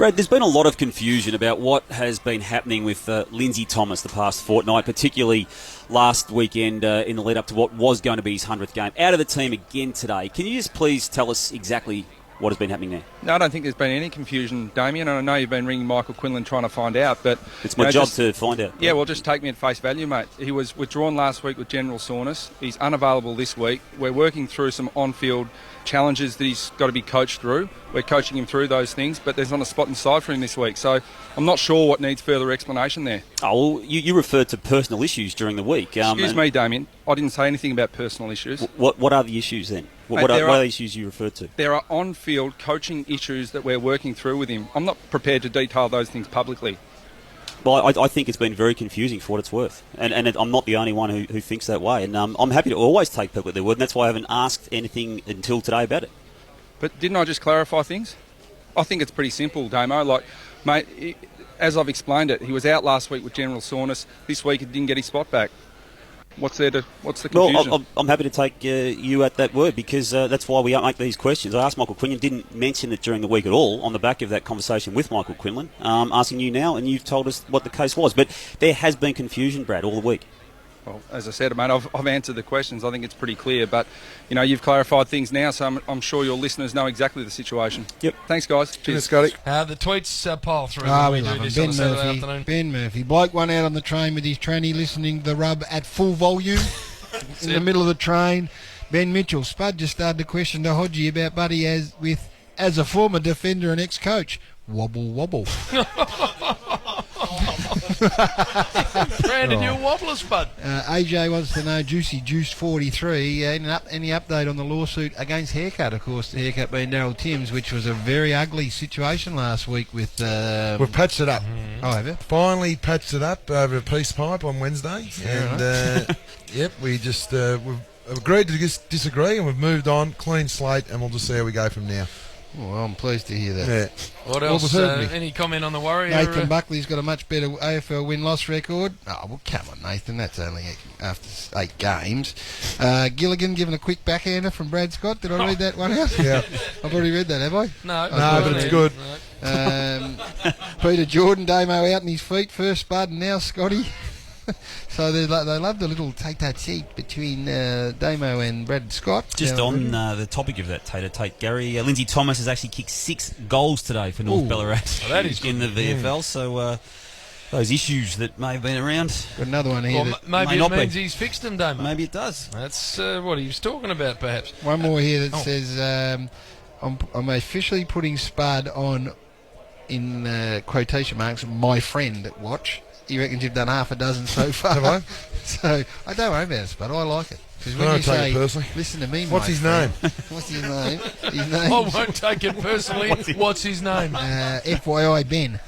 Brad, there's been a lot of confusion about what has been happening with Lindsay Thomas the past fortnight, particularly last weekend in the lead up to what was going to be his 100th game. Out of the team again today. Can you just please tell us exactly what has been happening there? No, I don't think there's been any confusion, Damien, and I know you've been ringing Michael Quinlan trying to find out, but... It's my job to find out. Yeah, well, just take me at face value, mate. He was withdrawn last week with general soreness. He's unavailable this week. We're working through some on-field challenges that he's got to be coached through. We're coaching him through those things, but there's not a spot inside for him this week, so I'm not sure what needs further explanation there. Oh, well, you referred to personal issues during the week. Excuse me, Damien. I didn't say anything about personal issues. What are the issues then? What are the issues you referred to? There are on-field coaching issues that we're working through with him. I'm not prepared to detail those things publicly. Well, I think it's been very confusing for what it's worth. And I'm not the only one who thinks that way. And I'm happy to always take people at their word, and that's why I haven't asked anything until today about it. But didn't I just clarify things? I think it's pretty simple, Damo. Like, mate, as I've explained it, he was out last week with general soreness. This week he didn't get his spot back. What's the confusion? Well, I'm happy to take you at that word because that's why we make these questions. I asked Michael Quinlan, didn't mention it during the week at all on the back of that conversation with Michael Quinlan. Asking you now, and you've told us what the case was. But there has been confusion, Brad, all the week. Well, as I said, mate, I've answered the questions. I think it's pretty clear. But, you know, you've clarified things now, so I'm sure your listeners know exactly the situation. Yep. Thanks, guys. Cheers, Scotty. The tweets pile through. We love him. Ben Murphy. Bloke went out on the train with his tranny listening to the rub at full volume in the middle of the train. Ben Mitchell. Spud just started to question to Hodgie about Buddy as a former defender and ex-coach. Wobble, wobble. Brandon, you're a wobbler, Spud. AJ wants to know, Juicy Juice 43, any update on the lawsuit against Haircut? Of course, the Haircut being Daryl Timms, which was a very ugly situation last week with... We've patched it up. Oh, have you? Finally patched it up over a peace pipe on Wednesday. Yep, we just we've agreed to disagree and we've moved on, clean slate, and we'll just see how we go from now. Oh, well, I'm pleased to hear that. Yeah. What else? Any comment on the Warrior? Nathan Buckley's got a much better AFL win-loss record. Oh, well, come on, Nathan. That's only after 8 games. Gilligan giving a quick backhander from Brad Scott. Did I read that one out? Yeah. I've already read that, have I? No, but it's good. No. Peter Jordan, Damo out on his feet. First Spud and now Scotty. So they love the little take-that-seat between Damo and Brad Scott. Just on the topic of that tater-tate, Garry, Lindsay Thomas has actually kicked 6 goals today for North Ballarat that is in the VFL, so those issues that may have been around... Got another one here. Well, maybe it means he's fixed them, Damo. Maybe it does. That's what he was talking about, perhaps. One more here that says, I'm officially putting Spud on, in quotation marks, my friend watch. He reckons you've done half a dozen so far. Have I? So I don't worry about it, but I like it. Because when I you don't take say, it personally. listen to me, What's his friend. name? What's his name? His name? I won't take it personally. What's his name? FYI Ben.